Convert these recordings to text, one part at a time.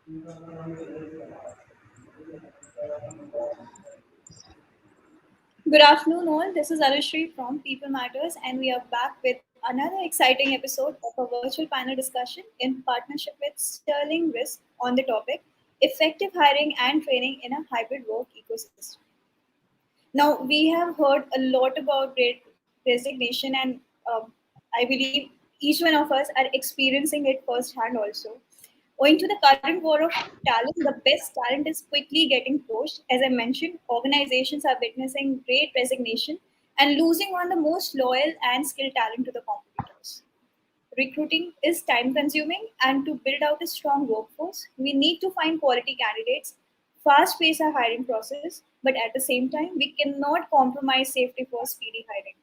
Good afternoon, all. This is Anushri from People Matters, and we are back with another exciting episode of a virtual panel discussion in partnership with Sterling Risk on the topic effective hiring and training in a hybrid work ecosystem. Now, we have heard a lot about great resignation, and I believe each one of us are experiencing it firsthand also. Owing to the current war of talent, the best talent is quickly getting poached. As I mentioned, organizations are witnessing great resignation and losing on the most loyal and skilled talent to the competitors. Recruiting is time consuming, and to build out a strong workforce, we need to find quality candidates, fast pace our hiring process, but at the same time, we cannot compromise safety for speedy hiring.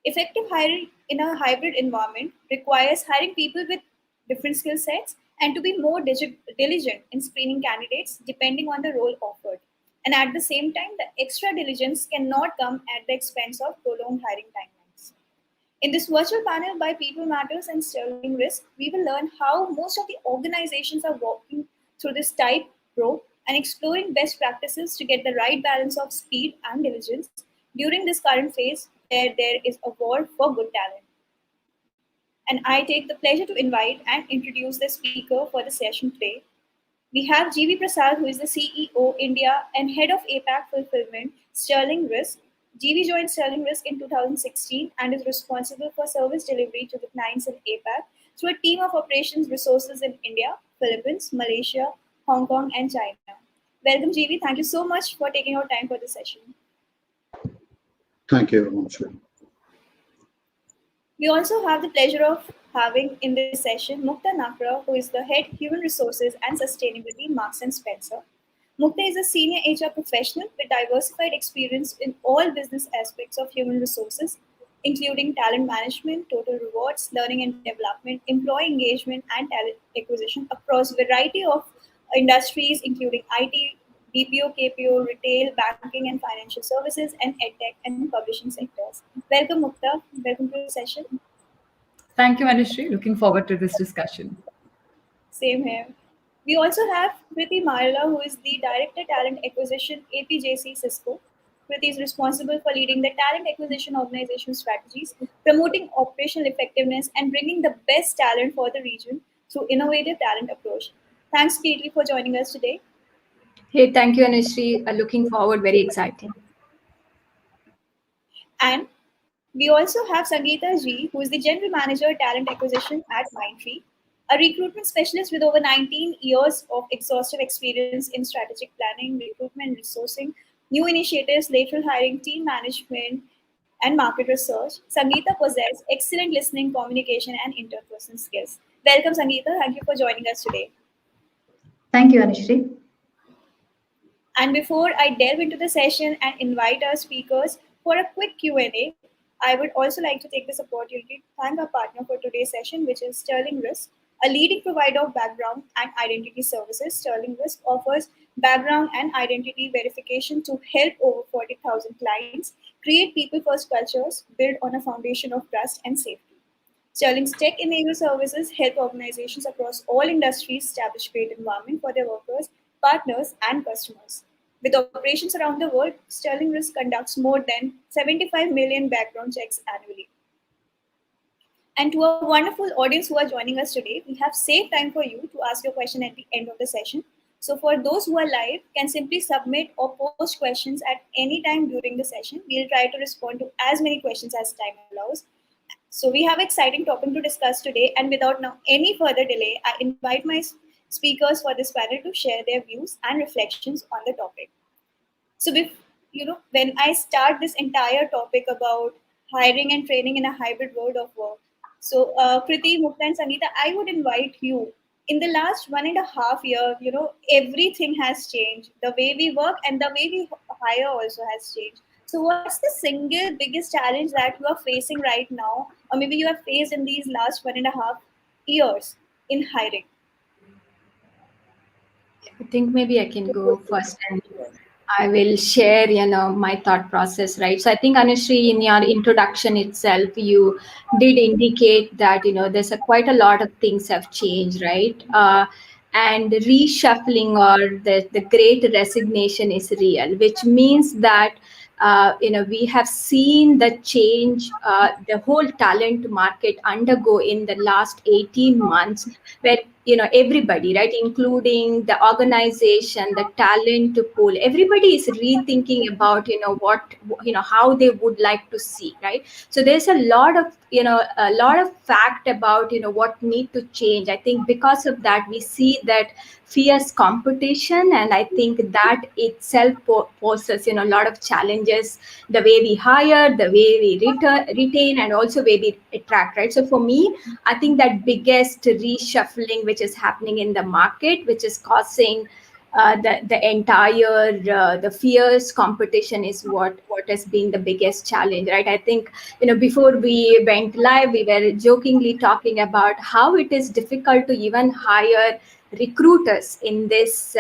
Effective hiring in a hybrid environment requires hiring people with different skill sets and to be more diligent in screening candidates depending on the role offered. And at the same time, the extra diligence cannot come at the expense of prolonged hiring timelines. In this virtual panel by People Matters and Sterling Risk, we will learn how most of the organizations are walking through this tight rope and exploring best practices to get the right balance of speed and diligence during this current phase where there is a war for good talent. And I take the pleasure to invite and introduce the speaker for the session today. We have GV Prasad, who is the CEO India and Head of APAC Fulfillment, Sterling Risk. GV joined Sterling Risk in 2016 and is responsible for service delivery to the clients in APAC through a team of operations resources in India, Philippines, Malaysia, Hong Kong, and China. Welcome, GV. Thank you so much for taking our time for this session. Thank you, Anushri. We also have the pleasure of having in this session Mukta Nakra, who is the Head Human Resources and Sustainability Marks and Spencer. Mukta is a senior HR professional with diversified experience in all business aspects of human resources, including talent management, total rewards, learning and development, employee engagement, and talent acquisition across a variety of industries, including IT, BPO, KPO, retail, banking, and financial services, and edtech and publishing sectors. Welcome, Mukta. Welcome to the session. Thank you, Anushri. Looking forward to this discussion. Same here. We also have Kriti Marla, who is the Director Talent Acquisition APJC Cisco. Kriti is responsible for leading the talent acquisition organization strategies, promoting operational effectiveness, and bringing the best talent for the region through innovative talent approach. Thanks, Kriti, for joining us today. Hey, thank you, Anushri. Looking forward, very exciting. And we also have Sangeeta Ji, who is the General Manager Talent Acquisition at Mindtree, a recruitment specialist with over 19 years of exhaustive experience in strategic planning, recruitment, resourcing, new initiatives, lateral hiring, team management, and market research. Sangeeta possesses excellent listening, communication, and interpersonal skills. Welcome, Sangeeta. Thank you for joining us today. Thank you, Anushri. And before I delve into the session and invite our speakers for a quick Q&A, I would also like to take this opportunity to thank our partner for today's session, which is Sterling Risk, a leading provider of background and identity services. Sterling Risk offers background and identity verification to help over 40,000 clients create people-first cultures built on a foundation of trust and safety. Sterling's tech-enabled services help organizations across all industries establish great environment for their workers, partners, and customers. With operations around the world, Sterling Risk conducts more than 75 million background checks annually. And to our wonderful audience who are joining us today, we have saved time for you to ask your question at the end of the session. So for those who are live, can simply submit or post questions at any time during the session. We'll try to respond to as many questions as time allows. So we have exciting topic to discuss today, and without now any further delay, I invite my speakers for this panel to share their views and reflections on the topic. So, when I start this entire topic about hiring and training in a hybrid world of work, so Kriti, Mukta, and Sangeeta, I would invite you. In the last 1.5 years, everything has changed. The way we work and the way we hire also has changed. So what's the single biggest challenge that you are facing right now, or maybe you have faced in these last 1.5 years in hiring? I think maybe I can go first and I will share, my thought process, right? So I think, Anushri, in your introduction itself, you did indicate that, there's quite a lot of things have changed, right? and reshuffling or the great resignation is real, which means that we have seen the change the whole talent market undergo in the last 18 months, where everybody, right, including the organization, the talent pool, everybody is rethinking about what how they would like to see, right? So there's a lot of a lot of fact about what need to change. I think because of that we see that fierce competition, and I think that itself poses a lot of challenges, the way we hire, the way we retain, and also way we attract, right? So for me, I think that biggest reshuffling which is happening in the market, which is causing the entire the fierce competition, is what has been the biggest challenge, right? I think before we went live, we were jokingly talking about how it is difficult to even hire recruiters in this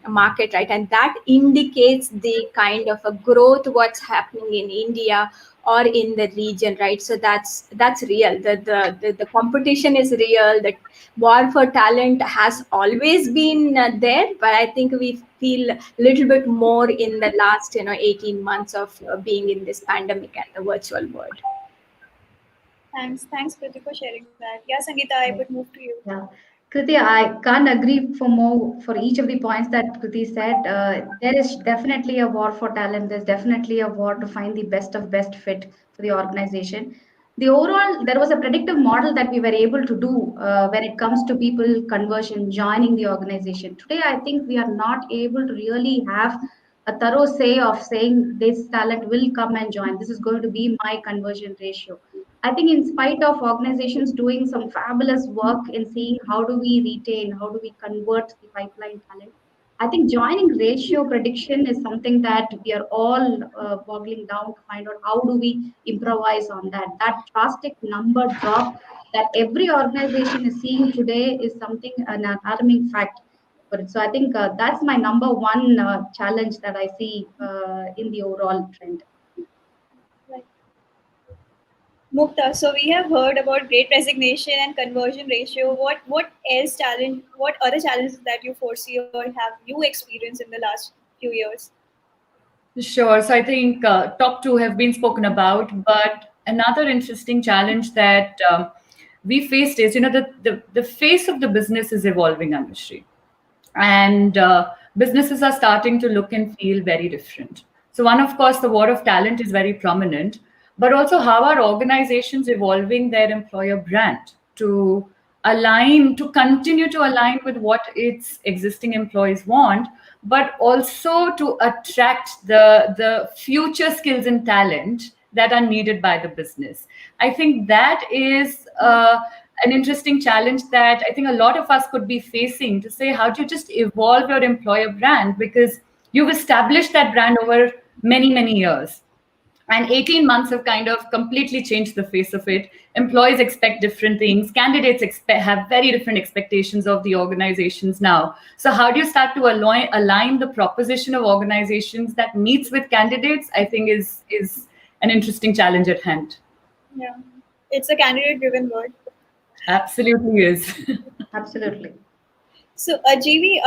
market, right? And that indicates the kind of a growth what's happening in India or in the region, right? So that's real. The competition is real. The war for talent has always been there, but I think we feel a little bit more in the last 18 months of being in this pandemic and the virtual world. Thanks, Kriti, for sharing that. Yeah, Sangeeta, I would move to you. Yeah. Kriti, I can't agree for more for each of the points that Kriti said. There is definitely a war for talent. There's definitely a war to find the best of best fit for the organization. The overall, there was a predictive model that we were able to do when it comes to people conversion joining the organization. Today, I think we are not able to really have a thorough say of saying this talent will come and join. This is going to be my conversion ratio. I think, in spite of organizations doing some fabulous work in seeing how do we retain, how do we convert the pipeline talent, I think joining ratio prediction is something that we are all boggling down to find out how do we improvise on that. That drastic number drop that every organization is seeing today is something an alarming fact for it. So I think that's my number one challenge that I see in the overall trend. Right. Mukta, so we have heard about great resignation and conversion ratio. What other challenges that you foresee or have you experienced in the last few years? Sure. So I think top two have been spoken about, but another interesting challenge that we faced is, the face of the business is evolving, Anushri, and businesses are starting to look and feel very different. So one, of course, the war of talent is very prominent, but also how are organizations evolving their employer brand to continue to align with what its existing employees want, but also to attract the future skills and talent that are needed by the business. I think that is an interesting challenge that I think a lot of us could be facing, to say, how do you just evolve your employer brand? Because you've established that brand over many, many years. And 18 months have kind of completely changed the face of it. Employees expect different things. Candidates have very different expectations of the organizations now. So how do you start to align the proposition of organizations that meets with candidates? I think is an interesting challenge at hand. Yeah, it's a candidate-driven world. Absolutely is. Absolutely. So, Jeevi,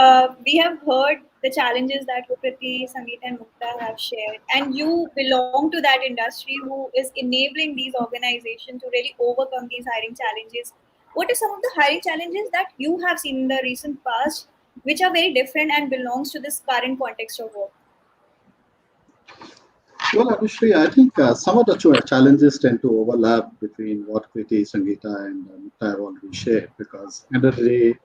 we have heard the challenges that Kriti, Sangeeta, and Mukta have shared, and you belong to that industry who is enabling these organizations to really overcome these hiring challenges. What are some of the hiring challenges that you have seen in the recent past, which are very different and belongs to this current context of work? Well, Anushri, I think some of the challenges tend to overlap between what Kriti, Sangeeta, and Mukta have already shared, because end of the day,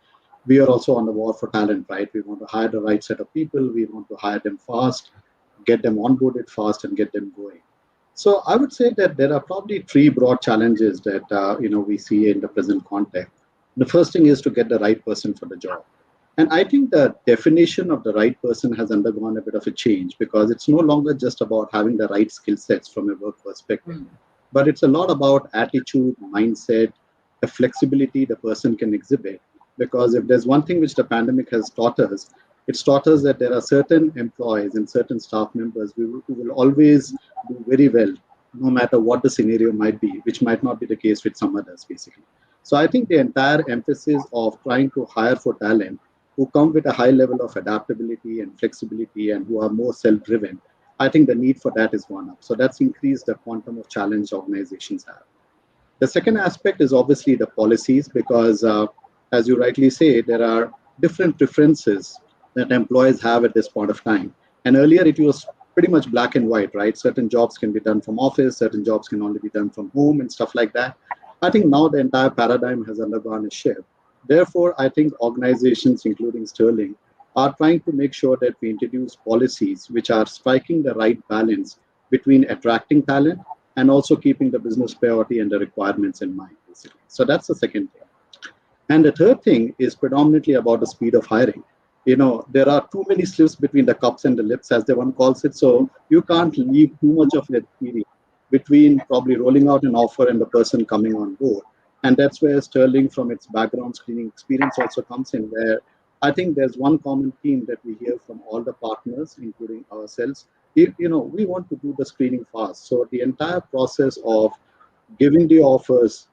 we are also on the war for talent, right? We want to hire the right set of people. We want to hire them fast, get them onboarded fast, and get them going. So I would say that there are probably three broad challenges that we see in the present context. The first thing is to get the right person for the job. And I think the definition of the right person has undergone a bit of a change, because it's no longer just about having the right skill sets from a work perspective, but it's a lot about attitude, mindset, the flexibility the person can exhibit. Because if there's one thing which the pandemic has taught us, it's taught us that there are certain employees and certain staff members who will always do very well, no matter what the scenario might be, which might not be the case with some others, basically. So I think the entire emphasis of trying to hire for talent who come with a high level of adaptability and flexibility and who are more self-driven, I think the need for that is gone up. So that's increased the quantum of challenge organizations have. The second aspect is obviously the policies because, as you rightly say, there are different preferences that employees have at this point of time. And earlier it was pretty much black and white, right? Certain jobs can be done from office, certain jobs can only be done from home and stuff like that. I think now the entire paradigm has undergone a shift. Therefore, I think organizations, including Sterling, are trying to make sure that we introduce policies which are striking the right balance between attracting talent and also keeping the business priority and the requirements in mind, basically. So that's the second thing. And the third thing is predominantly about the speed of hiring. There are too many slips between the cups and the lips, as the one calls it. So you can't leave too much of a period between probably rolling out an offer and the person coming on board. And that's where Sterling, from its background screening experience, also comes in, where I think there's one common theme that we hear from all the partners, including ourselves. We want to do the screening fast. So the entire process of giving the offers,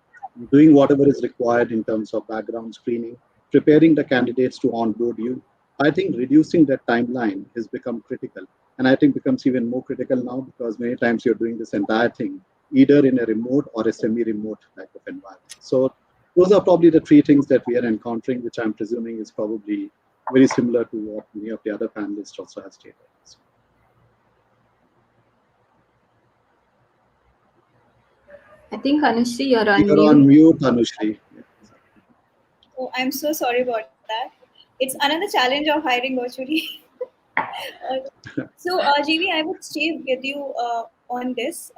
doing whatever is required in terms of background screening, preparing the candidates to onboard you, I think reducing that timeline has become critical. And I think becomes even more critical now because many times you're doing this entire thing either in a remote or a semi-remote type of environment. So those are probably the three things that we are encountering, which I'm presuming is probably very similar to what many of the other panelists also have stated. So, I think Anushri, you're on you're on mute. mute, Anushri. Yeah. Oh, I'm so sorry about that. It's another challenge of hiring virtually. GV, I would stay with you on this.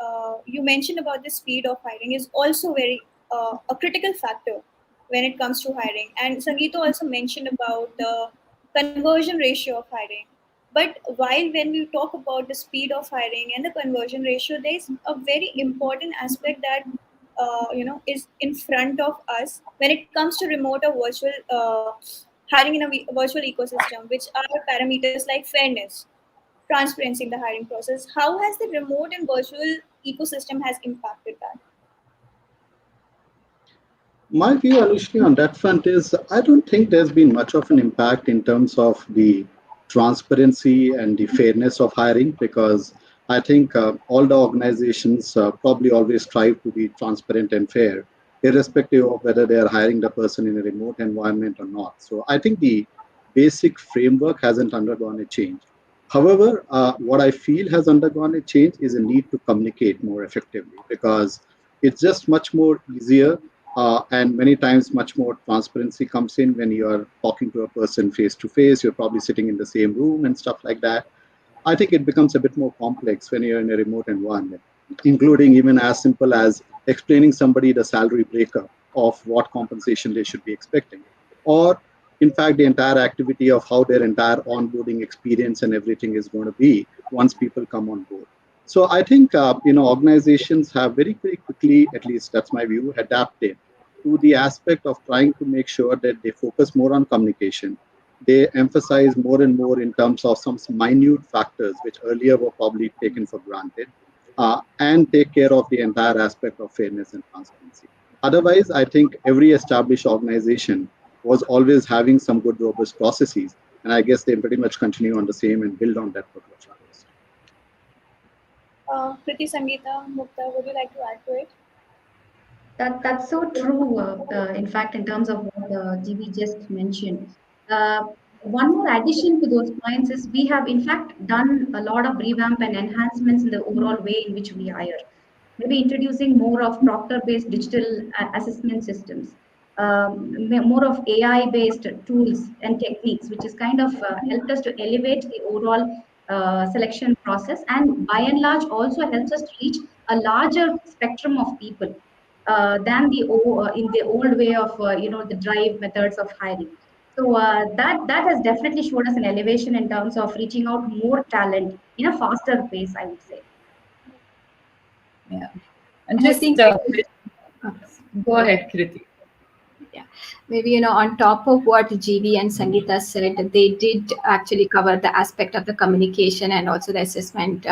You mentioned about the speed of hiring is also very a critical factor when it comes to hiring. And Sangeeta also mentioned about the conversion ratio of hiring. But while when we talk about the speed of hiring and the conversion ratio, there is a very important aspect that is in front of us when it comes to remote or virtual hiring in a virtual ecosystem, which are parameters like fairness, transparency in the hiring process. How has the remote and virtual ecosystem has impacted that? My view, Anushri, on that front is I don't think there's been much of an impact in terms of the transparency and the fairness of hiring because I think all the organizations probably always strive to be transparent and fair, irrespective of whether they are hiring the person in a remote environment or not. So I think the basic framework hasn't undergone a change. However, what I feel has undergone a change is a need to communicate more effectively because it's just much more easier and many times much more transparency comes in when you are talking to a person face to face. You're probably sitting in the same room and stuff like that. I think it becomes a bit more complex when you're in a remote environment, including even as simple as explaining somebody the salary breakup of what compensation they should be expecting, or in fact the entire activity of how their entire onboarding experience and everything is going to be once people come on board. So I think organizations have very very quickly, at least that's my view, adapted to the aspect of trying to make sure that they focus more on communication. They emphasize more and more in terms of some minute factors which earlier were probably taken for granted, and take care of the entire aspect of fairness and transparency. Otherwise, I think every established organization was always having some good robust processes, and I guess they pretty much continue on the same and build on that approach. Kriti, Sangeeta, Mukta, would you like to add to it? That's so true. In fact, in terms of what GB just mentioned, uh, one more addition to those points is we have in fact done a lot of revamp and enhancements in the overall way in which we hire. Maybe introducing more of proctor-based digital assessment systems, more of AI-based tools and techniques, which has kind of helped us to elevate the overall selection process, and by and large also helps us to reach a larger spectrum of people than in the old way of the drive methods of hiring. So that has definitely showed us an elevation in terms of reaching out more talent in a faster pace, I would say. Yeah. And And I just think uh, go ahead, Kriti. yeah, maybe on top of what GB and Sangeeta said, they did actually cover the aspect of the communication and also the assessment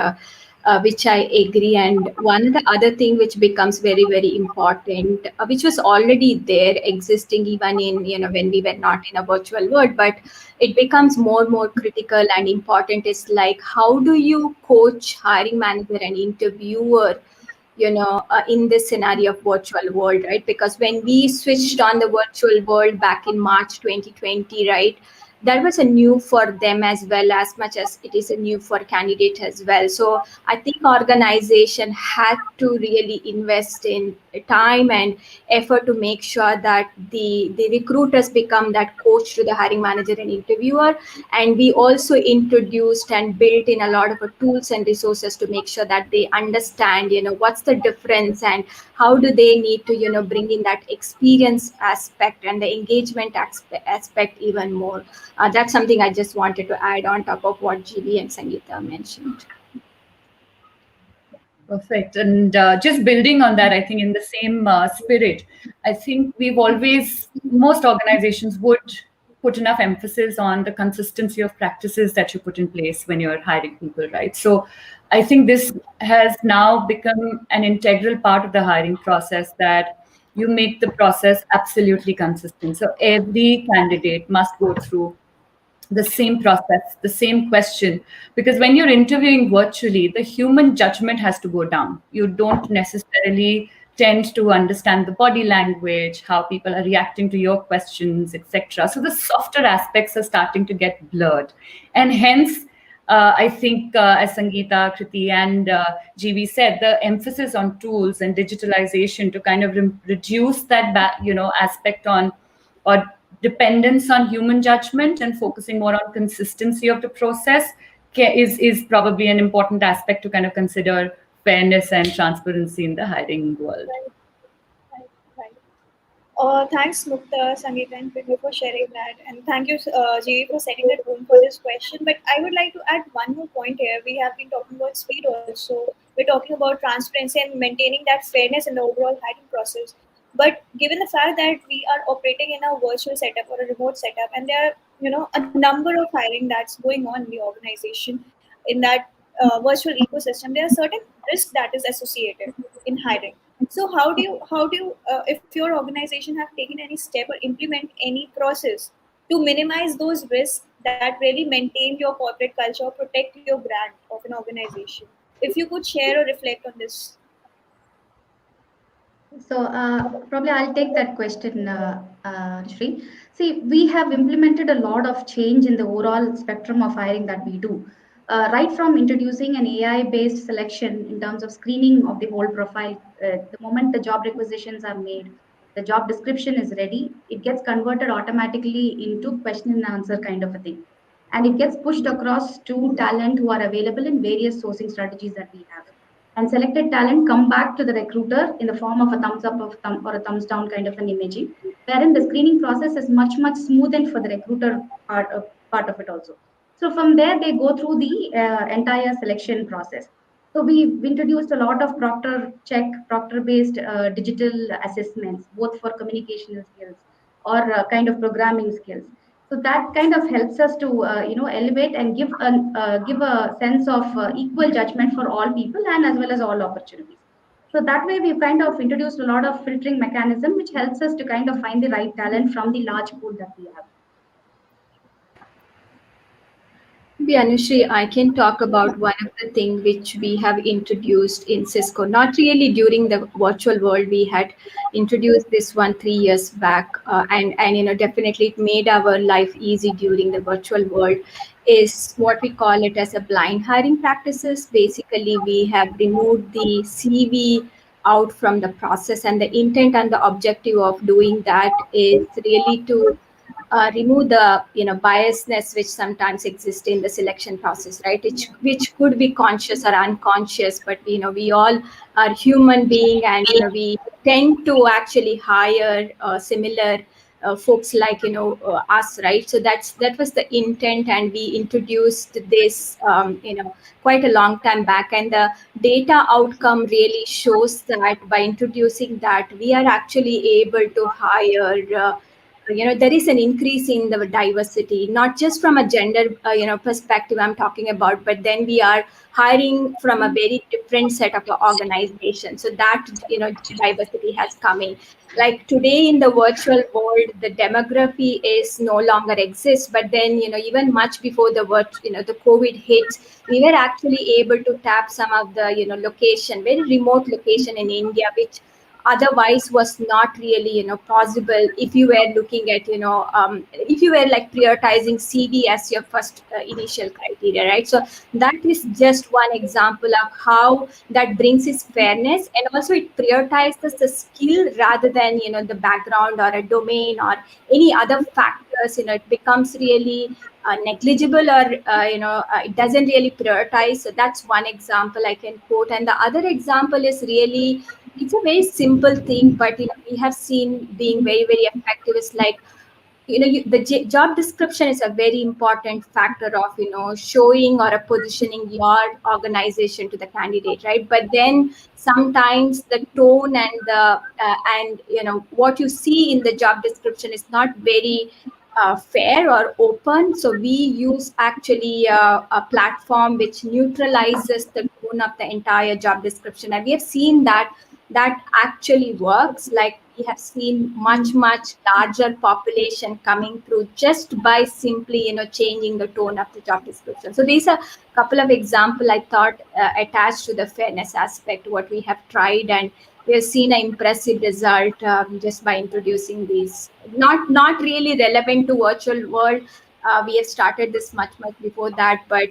which I agree. And one of the other thing which becomes very, very important, which was already there existing even in, when we were not in a virtual world, but it becomes more and more critical and important, is like, how do you coach hiring manager and interviewer, in this scenario of virtual world, right? Because when we switched on the virtual world back in March 2020, right, that was a new for them as much as it is a new for candidate as well. So I think organization had to really invest in time and effort to make sure that the recruiters become that coach to the hiring manager and interviewer. And we also introduced and built in a lot of tools and resources to make sure that they understand, what's the difference and how do they need to, bring in that experience aspect and the engagement aspect even more. That's something I just wanted to add on top of what GB and Sangeeta mentioned. Perfect. And just building on that, I think in the same spirit, I think most organizations would put enough emphasis on the consistency of practices that you put in place when you're hiring people, right? So I think this has now become an integral part of the hiring process, that you make the process absolutely consistent. So every candidate must go through the same process, the same question. Because when you're interviewing virtually, the human judgment has to go down. You don't necessarily tend to understand the body language, how people are reacting to your questions, etc. So the softer aspects are starting to get blurred. And hence, I think, as Sangeeta, Kriti, and GB said, the emphasis on tools and digitalization to kind of reduce that, aspect on, or dependence on human judgment, and focusing more on consistency of the process is probably an important aspect to kind of consider fairness and transparency in the hiring world. Right, right, right. Thanks, Mukta, Sangeeta, and Pindu for sharing that. And thank you, Jay, for setting the tone for this question. But I would like to add one more point here. We have been talking about speed also. We're talking about transparency and maintaining that fairness in the overall hiring process. But given the fact that we are operating in a virtual setup or a remote setup, and there are, a number of hiring that's going on in the organization in that virtual ecosystem, there are certain risks that is associated in hiring. So if your organization have taken any step or implement any process to minimize those risks that really maintain your corporate culture or protect your brand of an organization? If you could share or reflect on this. So probably I'll take that question, Shri. See, we have implemented a lot of change in the overall spectrum of hiring that we do. Right from introducing an AI-based selection in terms of screening of the whole profile, the moment the job requisitions are made, the job description is ready, it gets converted automatically into question and answer kind of a thing. And it gets pushed across to talent who are available in various sourcing strategies that we have, and selected talent come back to the recruiter in the form of a thumbs up of thumb or a thumbs down kind of an imaging, wherein the screening process is much smoothened for the recruiter part of it also. So from there they go through the entire selection process. So we've introduced a lot of proctor based digital assessments, both for communication skills or kind of programming skills. So that kind of helps us to elevate and give a sense of equal judgment for all people and as well as all opportunities. So that way we've kind of introduced a lot of filtering mechanism which helps us to kind of find the right talent from the large pool that we have. Maybe Anushri, I can talk about one of the things which we have introduced in Cisco. Not really during the virtual world. We had introduced this one 3 years back, and definitely it made our life easy during the virtual world. Is what we call it as a blind hiring practices. Basically, we have removed the CV out from the process, and the intent and the objective of doing that is really to remove the biasness which sometimes exist in the selection process, right? Which could be conscious or unconscious, but we all are human being, and we tend to actually hire similar folks like us, right? So that was the intent, and we introduced this quite a long time back, and the data outcome really shows that by introducing that we are actually able to hire there is an increase in the diversity, not just from a gender perspective I'm talking about, but then we are hiring from a very different set of organizations, so that diversity has come in. Like today in the virtual world, the demography is no longer exists, but then even much before the COVID hits, we were actually able to tap some of the location, very remote location in India, which otherwise was not really possible if you were looking at if you were like prioritizing CV as your first initial criteria, right? So that is just one example of how that brings its fairness, and also it prioritizes the skill rather than the background or a domain or any other factors. It becomes really negligible, or it doesn't really prioritize. So that's one example I can quote, and the other example is really, it's a very simple thing, but we have seen being very very effective. Is like the job description is a very important factor of showing or positioning your organization to the candidate, right? But then sometimes the tone and the and what you see in the job description is not very fair or open. So we use actually a platform which neutralizes the tone of the entire job description, and we have seen that that actually works. Like we have seen much larger population coming through just by simply changing the tone of the job description. So these are a couple of example I thought attached to the fairness aspect what we have tried, and we have seen an impressive result just by introducing these. Not really relevant to virtual world. We have started this much before that, but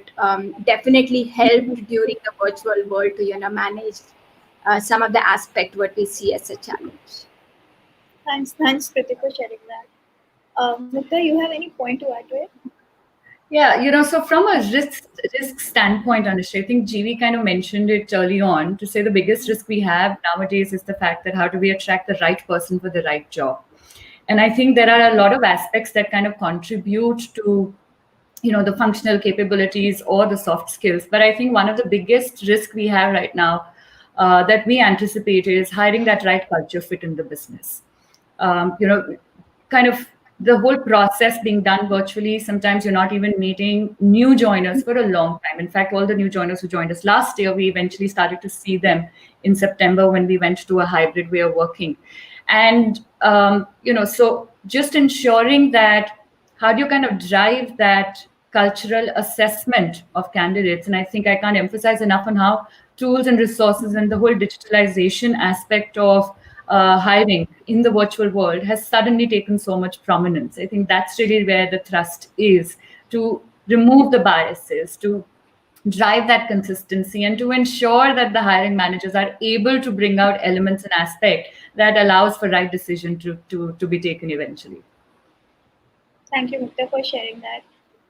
definitely helped during the virtual world to manage some of the aspect what we see as a challenge. Thanks, Kriti, for sharing that. Mukta, you have any point to add to it? Yeah, so from a risk standpoint, Anushri, I think GV kind of mentioned it early on to say the biggest risk we have nowadays is the fact that how do we attract the right person for the right job? And I think there are a lot of aspects that kind of contribute to the functional capabilities or the soft skills. But I think one of the biggest risk we have right now that we anticipate is hiring that right culture fit in the business. Kind of the whole process being done virtually. Sometimes you're not even meeting new joiners for a long time. In fact, all the new joiners who joined us last year, we eventually started to see them in September when we went to a hybrid way of working. And, so just ensuring that how do you kind of drive that cultural assessment of candidates? And I think I can't emphasize enough on how tools and resources and the whole digitalization aspect of hiring in the virtual world has suddenly taken so much prominence. I think that's really where the thrust is, to remove the biases, to drive that consistency, and to ensure that the hiring managers are able to bring out elements and aspect that allows for right decision to be taken eventually. Thank you, Mukta, for sharing that.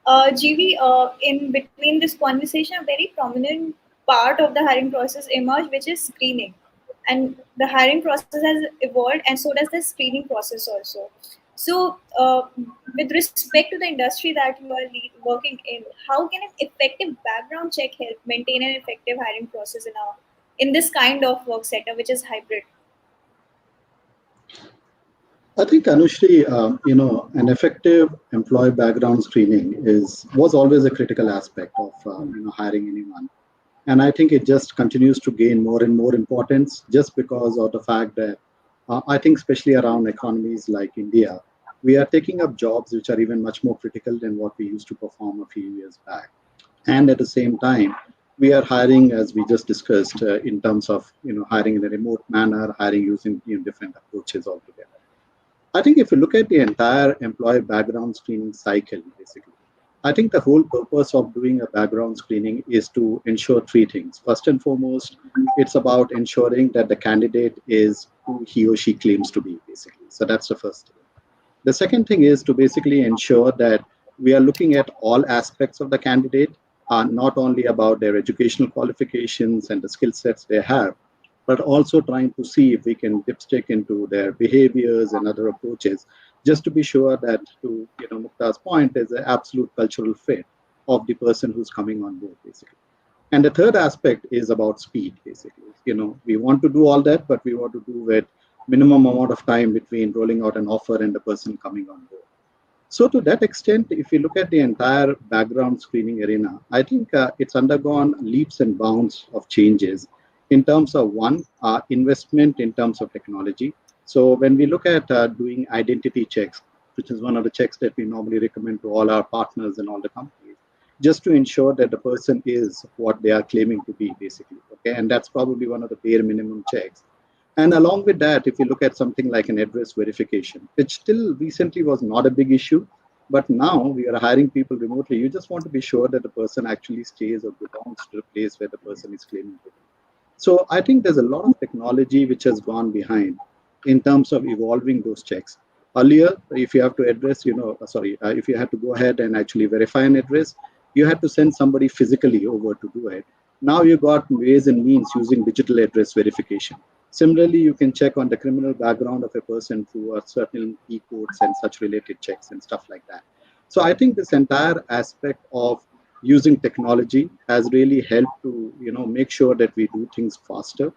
GV, in between this conversation, a very prominent part of the hiring process emerged, which is screening. And the hiring process has evolved, and so does the screening process also. So, with respect to the industry that you are working in, how can an effective background check help maintain an effective hiring process in this kind of work setup, which is hybrid? I think Anushri, an effective employee background screening was always a critical aspect of hiring anyone, and I think it just continues to gain more and more importance just because of the fact that I think especially around economies like India, we are taking up jobs which are even much more critical than what we used to perform a few years back, and at the same time. We are hiring, as we just discussed, in terms of hiring in a remote manner, hiring using different approaches altogether. I think if you look at the entire employee background screening cycle, basically, I think the whole purpose of doing a background screening is to ensure three things. First and foremost, it's about ensuring that the candidate is who he or she claims to be, basically. So that's the first thing. The second thing is to basically ensure that we are looking at all aspects of the candidate, not only about their educational qualifications and the skill sets they have, but also trying to see if we can dipstick into their behaviors and other approaches, just to be sure that, to Mukta's point, there's an absolute cultural fit of the person who's coming on board, basically. And the third aspect is about speed, basically. We want to do all that, but we want to do it minimum amount of time between rolling out an offer and the person coming on board. So to that extent, if you look at the entire background screening arena, I think it's undergone leaps and bounds of changes in terms of one, investment in terms of technology. So when we look at doing identity checks, which is one of the checks that we normally recommend to all our partners and all the companies, just to ensure that the person is what they are claiming to be, basically. Okay, and that's probably one of the bare minimum checks. And along with that, if you look at something like an address verification, which till recently was not a big issue, but now we are hiring people remotely. You just want to be sure that the person actually stays or belongs to the place where the person is claiming to be. So I think there's a lot of technology which has gone behind in terms of evolving those checks. Earlier, if you have to address, if you had to go ahead and actually verify an address, you had to send somebody physically over to do it. Now you got ways and means using digital address verification. Similarly, you can check on the criminal background of a person through a certain e-codes and such related checks and stuff like that. So I think this entire aspect of using technology has really helped to make sure that we do things faster,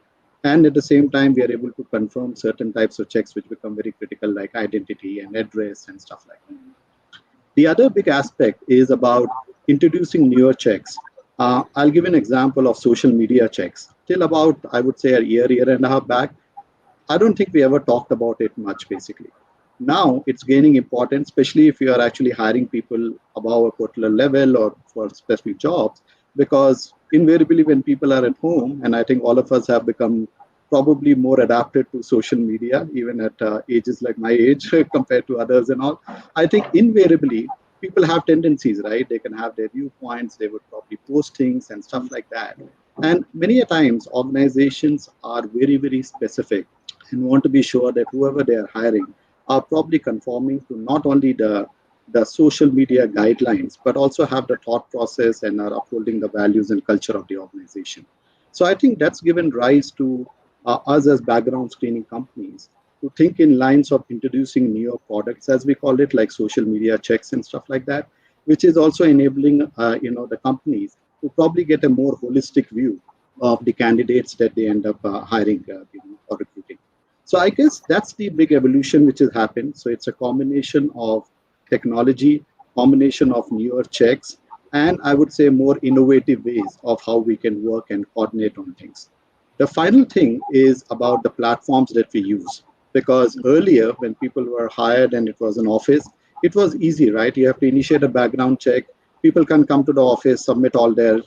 and at the same time we are able to confirm certain types of checks which become very critical, like identity and address and stuff like that. The other big aspect is about introducing newer checks. I'll give an example of social media checks. Till about, I would say, a year and a half back, I don't think we ever talked about it much, basically. Now it's gaining importance, especially if you are actually hiring people above a particular level or for specific jobs, because invariably when people are at home, and I think all of us have become probably more adapted to social media, even at ages like my age compared to others and all. I think invariably people have tendencies, right? They can have their viewpoints, they would probably post things and stuff like that. And many a times organizations are very, very specific and want to be sure that whoever they are hiring are probably conforming to not only the social media guidelines, but also have the thought process and are upholding the values and culture of the organization. So I think that's given rise to us as background screening companies to think in lines of introducing newer products, as we call it, like social media checks and stuff like that, which is also enabling the companies to probably get a more holistic view of the candidates that they end up hiring or recruiting. So I guess that's the big evolution which has happened. So it's a combination of technology, combination of newer checks, and I would say more innovative ways of how we can work and coordinate on things. The final thing is about the platforms that we use. Because earlier, when people were hired and it was an office, it was easy, right? You have to initiate a background check. People can come to the office, submit all their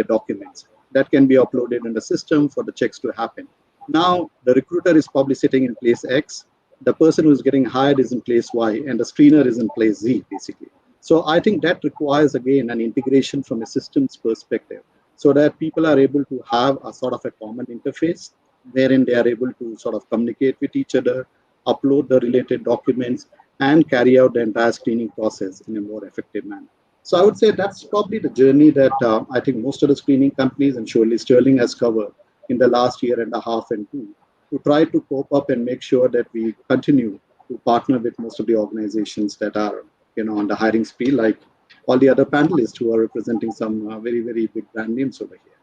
documents. That can be uploaded in the system for the checks to happen. Now, the recruiter is probably sitting in place X, the person who's getting hired is in place Y, and the screener is in place Z, basically. So I think that requires, again, an integration from a systems perspective so that people are able to have a sort of a common interface wherein they are able to sort of communicate with each other, upload the related documents, and carry out the entire screening process in a more effective manner. So I would say that's probably the journey that I think most of the screening companies, and surely Sterling has covered in the last year and a half and two, to try to cope up and make sure that we continue to partner with most of the organizations that are on the hiring spree, like all the other panelists who are representing some very, very big brand names over here.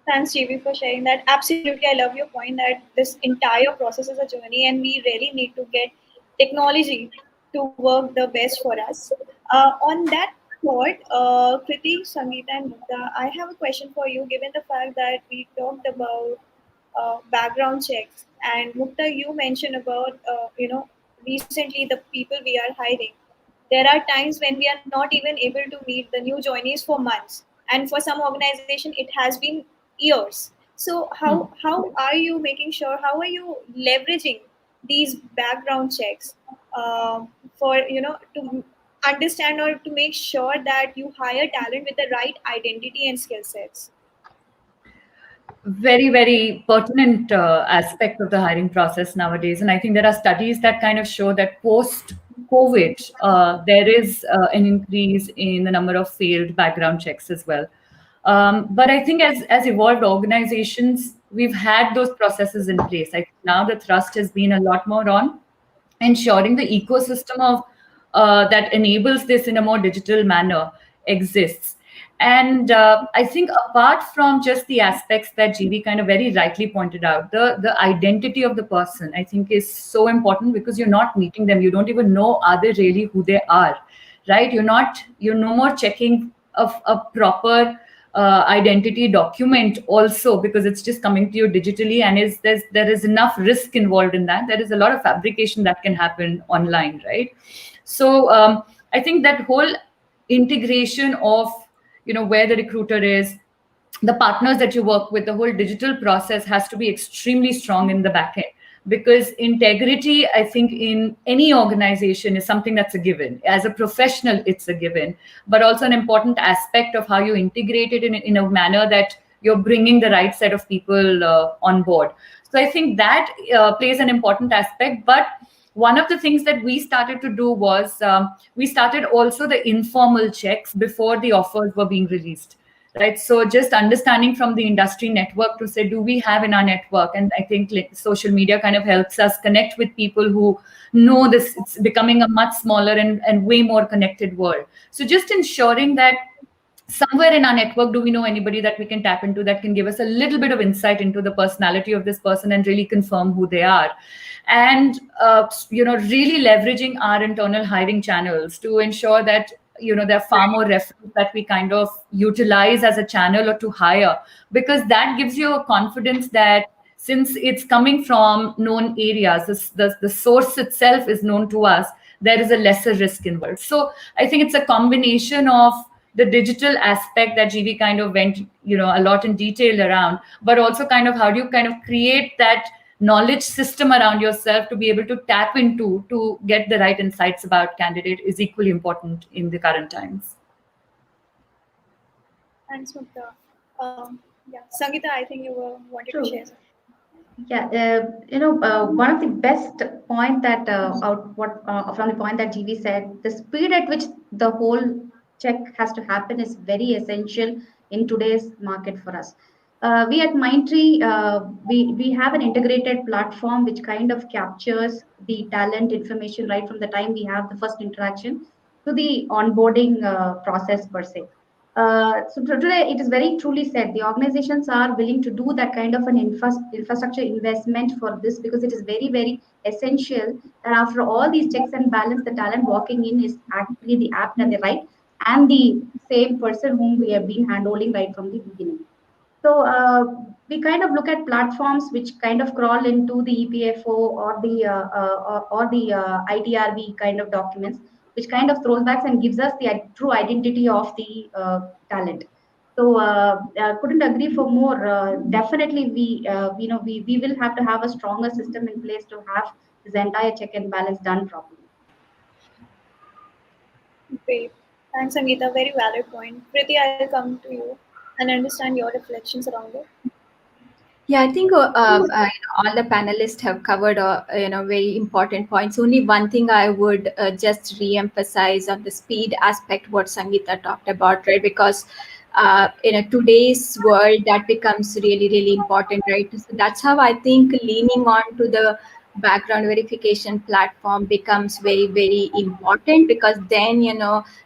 Thanks, JB, for sharing that. Absolutely, I love your point that this entire process is a journey, and we really need to get technology to work the best for us. On that thought, Kriti, Sangeeta, and Mukta, I have a question for you. Given the fact that we talked about background checks, and Mukta, you mentioned about recently the people we are hiring. There are times when we are not even able to meet the new joinees for months, and for some organization, it has been years. So how are you making sure? How are you leveraging these background checks for to understand or to make sure that you hire talent with the right identity and skill sets? Very, very pertinent aspect of the hiring process nowadays. And I think there are studies that kind of show that post COVID, there is an increase in the number of failed background checks as well. But I think as evolved organizations, we've had those processes in place. I think now the thrust has been a lot more on ensuring the ecosystem of that enables this in a more digital manner exists. And I think apart from just the aspects that GV kind of very rightly pointed out, the identity of the person, I think, is so important, because you're not meeting them. You don't even know, are they really who they are, right? You're no more checking a proper identity document also, because it's just coming to you digitally, and there is enough risk involved in that. There is a lot of fabrication that can happen online, right? So I think that whole integration of, where the recruiter is, the partners that you work with, the whole digital process has to be extremely strong in the back end, because integrity, I think, in any organization is something that's a given. As a professional, it's a given, but also an important aspect of how you integrate it in a manner that you're bringing the right set of people on board. So I think that plays an important aspect. But one of the things that we started to do was, we started also the informal checks before the offers were being released, right? So just understanding from the industry network to say, do we have in our network? And I think, like, social media kind of helps us connect with people who know this. It's becoming a much smaller and way more connected world. So just ensuring that somewhere in our network, do we know anybody that we can tap into that can give us a little bit of insight into the personality of this person and really confirm who they are. And really leveraging our internal hiring channels to ensure that, there are far more referrals that we kind of utilize as a channel or to hire, because that gives you a confidence that, since it's coming from known areas, the source itself is known to us, there is a lesser risk involved. So I think it's a combination of the digital aspect that GV kind of went, a lot in detail around, but also kind of how do you kind of create that knowledge system around yourself to be able to tap into to get the right insights about candidate is equally important in the current times. Thanks, Mukta. Yeah, Sangeeta, I think you were wanted to share True. something. Yeah, one of the best point that from the point that GV said, the speed at which the whole check has to happen is very essential in today's market for us. We at Mindtree, we have an integrated platform which kind of captures the talent information right from the time we have the first interaction to the onboarding process per se. Today, it is very truly said the organizations are willing to do that kind of an infrastructure investment for this, because it is very, very essential that after all these checks and balance, the talent walking in is actually the apt and the right and the same person whom we have been handholding right from the beginning. So we kind of look at platforms which kind of crawl into the EPFO or the ITRB kind of documents, which kind of throws back and gives us the true identity of the talent. So couldn't agree for more. Definitely, we will have to have a stronger system in place to have this entire check and balance done properly. Great. Thanks, Sangeeta. Very valid point. Priti, I'll come to you and understand your reflections around it. Yeah, I think all the panelists have covered very important points. Only one thing I would just re-emphasize on the speed aspect, what Sangeeta talked about, right? Because in a today's world, that becomes really, really important, right? So that's how I think leaning on to the background verification platform becomes very, very important, because then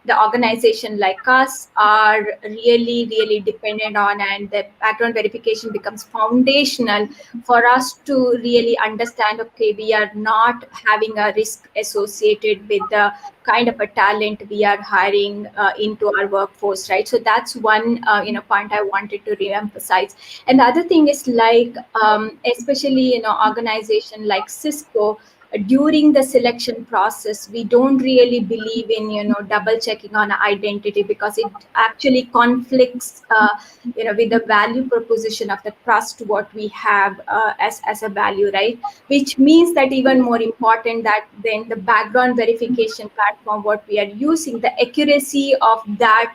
the organization like us are really, really dependent on, and the background verification becomes foundational for us to really understand, okay, we are not having a risk associated with the kind of a talent we are hiring into our workforce, right? So that's one point I wanted to re-emphasize. And the other thing is, like, especially organization like Cisco, during the selection process, we don't really believe in double checking on identity, because it actually conflicts with the value proposition of the trust what we have as a value, right? Which means that even more important that then the background verification platform what we are using, the accuracy of that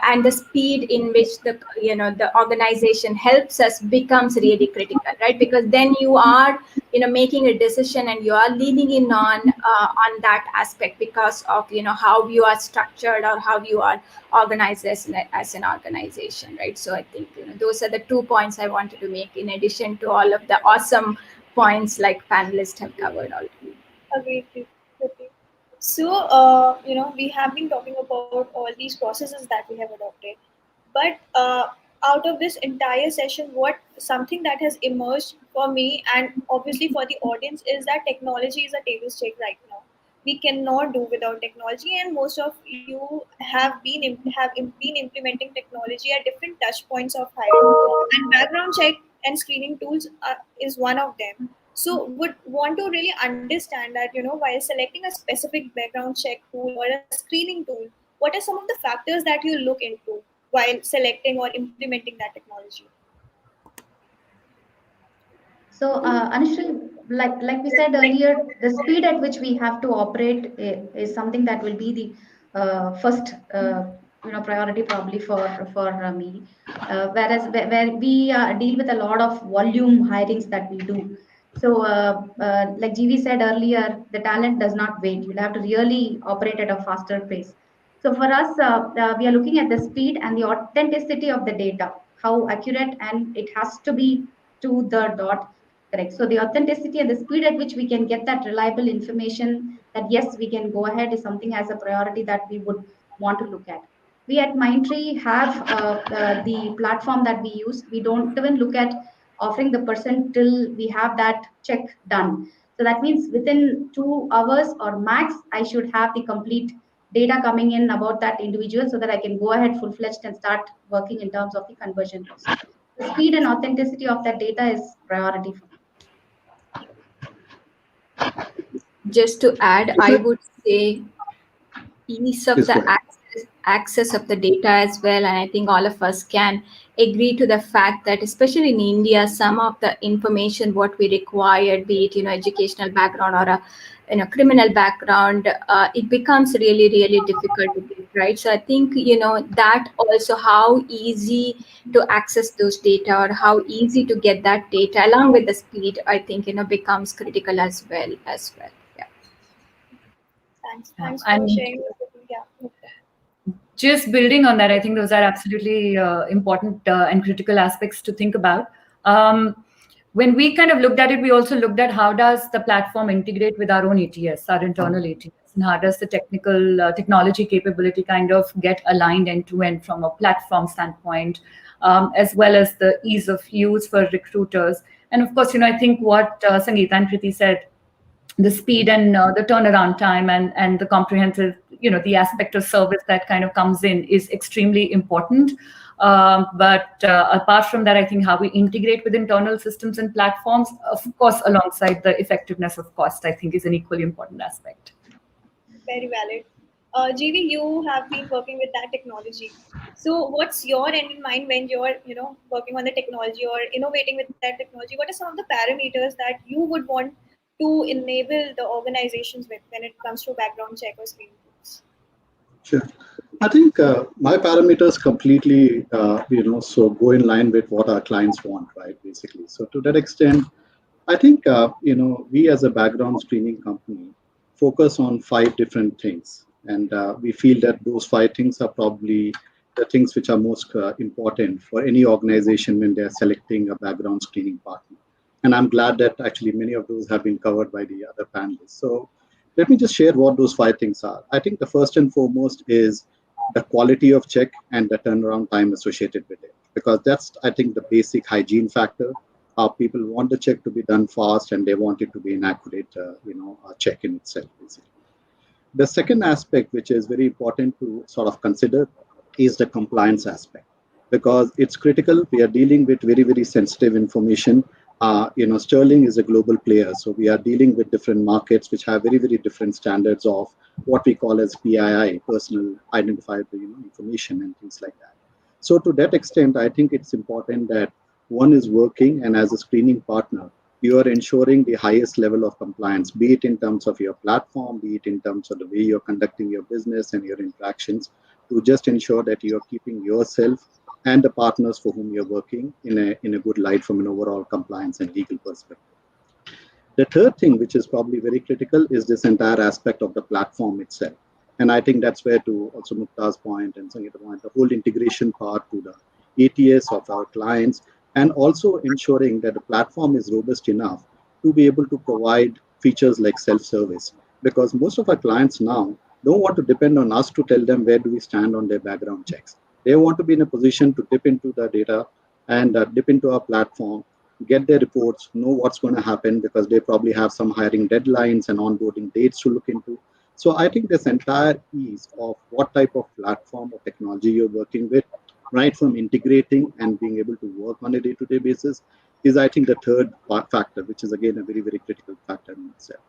and the speed in which the organization helps us becomes really critical, right? Because then you are making a decision and you are leaning in on that aspect, because of how you are structured or how you are organized as an organization, right? So I think those are the 2 points I wanted to make, in addition to all of the awesome points like panelists have covered already. Agreed, Priti. So, we have been talking about all these processes that we have adopted. But out of this entire session, what something that has emerged for me and obviously for the audience is that technology is a table stake right now. We cannot do without technology, and most of you have been implementing technology at different touch points of hiring. And background check and screening tools is one of them. So, would want to really understand that while selecting a specific background check tool or a screening tool, what are some of the factors that you look into while selecting or implementing that technology? So, Anushree, like we said earlier, the speed at which we have to operate is something that will be the first priority probably for me. Whereas where we deal with a lot of volume hirings that we do. So, like GV said earlier, the talent does not wait. You'll have to really operate at a faster pace. So for us, we are looking at the speed and the authenticity of the data, how accurate, and it has to be to the dot. Correct. So the authenticity and the speed at which we can get that reliable information that yes, we can go ahead is something as a priority that we would want to look at. We at Mindtree have the platform that we use. We don't even look at offering the person till we have that check done. So that means within 2 hours or max, I should have the complete data coming in about that individual so that I can go ahead full fledged and start working in terms of the conversion rates. The speed and authenticity of that data is priority for me. Just to add, I would say ease of Please the go ahead. access of the data as well, and I think all of us can agree to the fact that especially in India, some of the information what we require, be it educational background or a criminal background, it becomes really difficult to get, right? So I think that also how easy to access those data or how easy to get that data along with the speed, I think becomes critical as well. Yeah. Thanks for And sharing your opinion. Yeah. Okay. just building on that, I think those are absolutely important and critical aspects to think about. Um, when we kind of looked at it, we also looked at how does the platform integrate with our own ATS, our internal ATS, and how does the technology capability kind of get aligned end to end from a platform standpoint, as well as the ease of use for recruiters. And of course, I think what Sangeeta and Kriti said, the speed and the turnaround time and the comprehensive, the aspect of service that kind of comes in is extremely important. But apart from that, I think how we integrate with internal systems and platforms, of course, alongside the effectiveness of cost, I think is an equally important aspect. Very valid. GV, you have been working with that technology. So, what's your end in mind when you're, working on the technology or innovating with that technology? What are some of the parameters that you would want to enable the organizations with when it comes to background check or screening tools? Sure. I think my parameters completely, so go in line with what our clients want, right? Basically. So to that extent, I think, we as a background screening company focus on 5 different things. And we feel that those 5 things are probably the things which are most important for any organization when they're selecting a background screening partner. And I'm glad that actually many of those have been covered by the other panelists. So let me just share what those 5 things are. I think the first and foremost is the quality of check and the turnaround time associated with it, because that's, I think, the basic hygiene factor. People want the check to be done fast and they want it to be an accurate, check in itself, basically. The second aspect, which is very important to sort of consider, is the compliance aspect, because it's critical. We are dealing with very sensitive information. Sterling is a global player, so we are dealing with different markets which have very different standards of what we call as PII, personal identifiable information, and things like that. So to that extent, I think it's important that one is working, and as a screening partner, you are ensuring the highest level of compliance, be it in terms of your platform, be it in terms of the way you're conducting your business and your interactions, to just ensure that you're keeping yourself and the partners for whom you're working in a good light from an overall compliance and legal perspective. The third thing, which is probably very critical, is this entire aspect of the platform itself. And I think that's where, to also Mukta's point and Sangeeta's point, the whole integration part to the ATS of our clients, and also ensuring that the platform is robust enough to be able to provide features like self-service. because most of our clients now don't want to depend on us to tell them where do we stand on their background checks. They want to be in a position to dip into the data and dip into our platform, get their reports, know what's going to happen because they probably have some hiring deadlines and onboarding dates to look into. So I think this entire ease of what type of platform or technology you're working with, right from integrating and being able to work on a day-to-day basis, is I think the third factor, which is again a very, very critical factor in itself.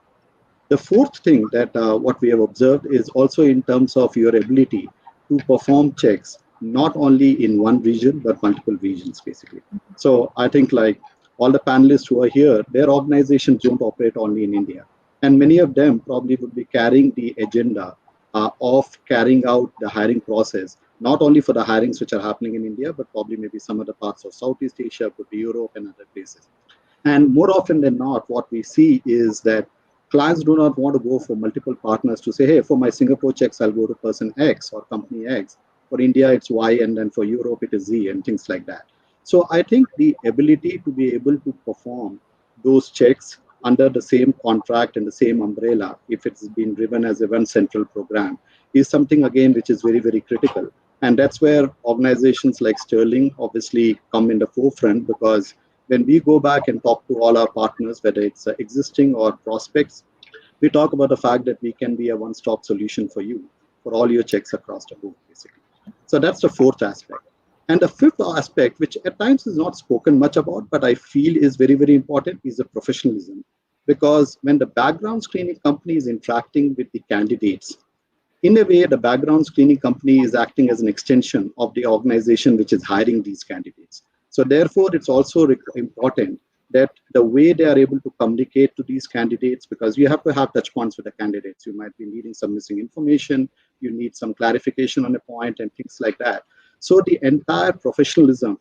The fourth thing that what we have observed is also in terms of your ability to perform checks, not only in one region, but multiple regions, basically. So I think like all the panelists who are here, their organizations don't operate only in India. And many of them probably would be carrying the agenda of carrying out the hiring process, not only for the hirings which are happening in India, but probably maybe some other parts of Southeast Asia, could be Europe and other places. And more often than not, what we see is that clients do not want to go for multiple partners to say, hey, for my Singapore checks, I'll go to person X or company X. For India, it's Y, and then for Europe, it is Z, and things like that. So I think the ability to be able to perform those checks under the same contract and the same umbrella, if it's been driven as a one central program, is something again which is very, very critical. And that's where organizations like Sterling obviously come in the forefront, because when we go back and talk to all our partners, whether it's existing or prospects, we talk about the fact that we can be a one-stop solution for you for all your checks across the board, basically. So that's the fourth aspect. And the fifth aspect, which at times is not spoken much about, but I feel is very, very important, is the professionalism. Because when the background screening company is interacting with the candidates, in a way, the background screening company is acting as an extension of the organization which is hiring these candidates. So therefore, it's also important that the way they are able to communicate to these candidates, because you have to have touch points with the candidates. You might be needing some missing information, you need some clarification on a point and things like that. So the entire professionalism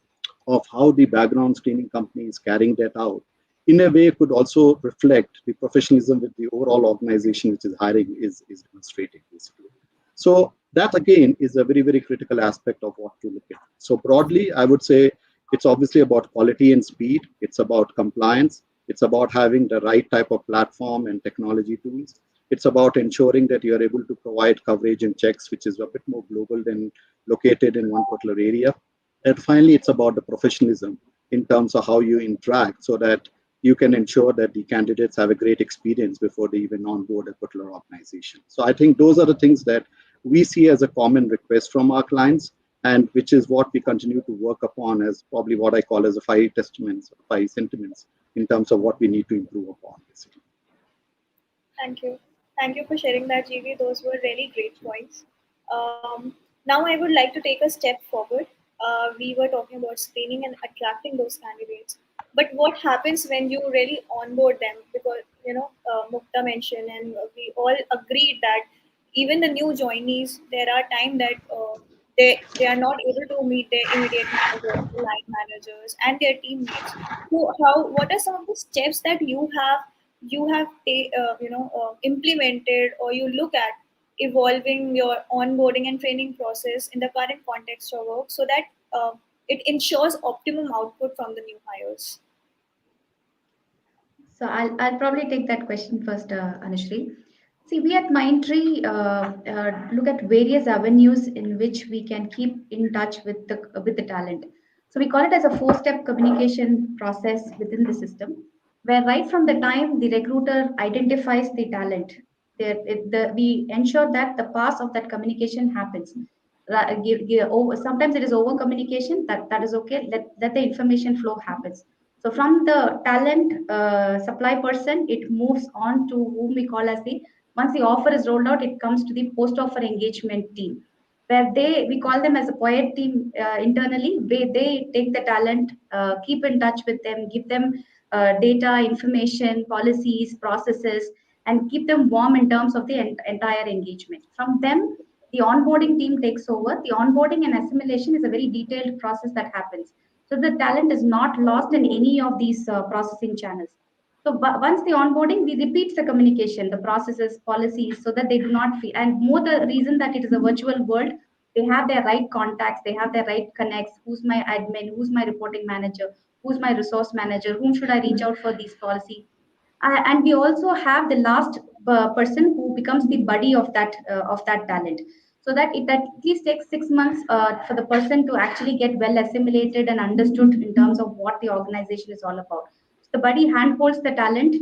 of how the background screening company is carrying that out, in a way, could also reflect the professionalism with the overall organization which is hiring is demonstrating, basically. So that again is a very, very critical aspect of what to look at. So broadly, I would say it's obviously about quality and speed. It's about compliance. It's about having the right type of platform and technology tools. It's about ensuring that you are able to provide coverage and checks, which is a bit more global than located in one particular area. And finally, it's about the professionalism in terms of how you interact so that you can ensure that the candidates have a great experience before they even onboard a particular organization. So I think those are the things that we see as a common request from our clients, and which is what we continue to work upon as probably what I call as the five testaments, five sentiments in terms of what we need to improve upon, basically. Thank you. Thank you for sharing that, GV. Those were really great points. Now, I would like to take a step forward. We were talking about screening and attracting those candidates. But what happens when you really onboard them? Because, Mukta mentioned, and we all agreed that even the new joinees, there are times that they are not able to meet their immediate managers, the line managers, and their teammates. So, what are some of the steps that you have implemented, or you look at evolving your onboarding and training process in the current context of work, so that it ensures optimum output from the new hires? So I'll probably take that question first, Anushri. See, we at Mindtree look at various avenues in which we can keep in touch with the talent. So we call it as a four-step communication process within the system, where right from the time the recruiter identifies the talent, we ensure that the pass of that communication happens. Sometimes it is over communication. That is okay. Let the information flow happens. So from the talent supply person, it moves on to whom we call as the once the offer is rolled out, it comes to the post offer engagement team, where we call them as a poet team internally. They take the talent, keep in touch with them, give them data, information, policies, processes, and keep them warm in terms of the entire engagement. From them, the onboarding team takes over. The onboarding and assimilation is a very detailed process that happens. So the talent is not lost in any of these processing channels. So once the onboarding, we repeat the communication, the processes, policies, so that they do not feel. And more the reason that it is a virtual world, they have their right contacts, they have their right connects. Who's my admin? Who's my reporting manager? Who's my resource manager? Whom should I reach out for these policy? And we also have the last person who becomes the buddy of that talent, so that it at least takes 6 months for the person to actually get well assimilated and understood in terms of what the organization is all about. So the buddy handholds the talent